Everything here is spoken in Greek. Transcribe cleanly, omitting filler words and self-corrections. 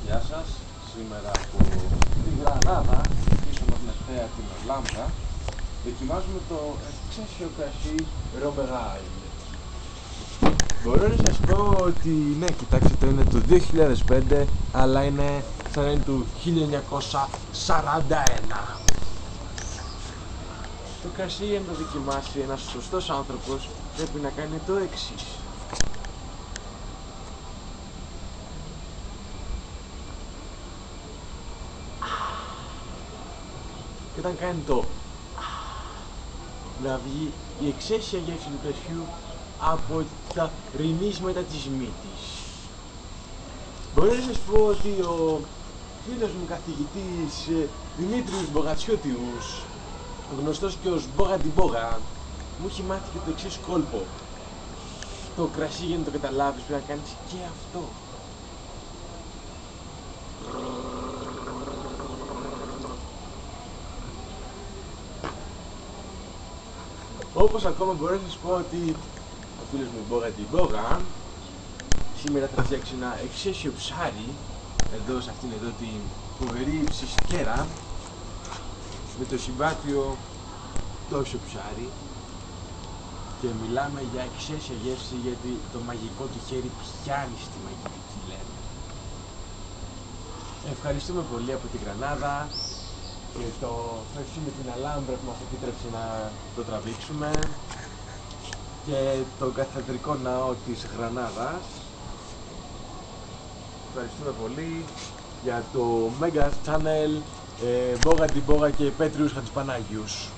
Γεια σας, σήμερα από τη Γρανάδα, πίσω από την ευθέα την Λάμπρα, δοκιμάζουμε το εξαίσιο κρασί Ρομπεγάι. Μπορώ να σας πω ότι ναι, κοιτάξτε, το είναι του 2005, αλλά είναι σαν να είναι του 1941. Το κρασί, για να το δοκιμάσει ένας σωστός άνθρωπος, πρέπει να κάνει το εξής. Και όταν κάνει το να βγει η εξαίσια γεύση του κρασιού από τα ρημίσματα της μύτης. Μπορώ να σας πω ότι ο φίλος μου καθηγητής Δημήτρης Μπογατσιώτιους, γνωστός και ως Μπόγα την Μπόγα, μου έχει μάθει και το εξής κόλπο. Το κρασί, για να το καταλάβεις, πρέπει να κάνεις και αυτό. Όπως ακόμα μπορώ να σας πω ότι ο φίλος μου Μπόγα την Μπόγα σήμερα θα φτιάξει ένα εξαίσιο ψάρι εδώ σε αυτήν εδώ την φοβερή ψισκέρα με το συμπάτιο τόσο ψάρι, και μιλάμε για εξαίσια γεύση γιατί το μαγικό του χέρι πιάνει στη μαγική, λέμε. Ευχαριστούμε πολύ από τη Γρανάδα και το ευχαριστούμε την Αλάμπρα που μας επίτρεψε να το τραβήξουμε και τον καθεδρικό ναό της Γρανάδας. Ευχαριστούμε πολύ για το Mega Channel, Μπόγα την Μπόγα και Πέτριους Χατζηπανάγιους.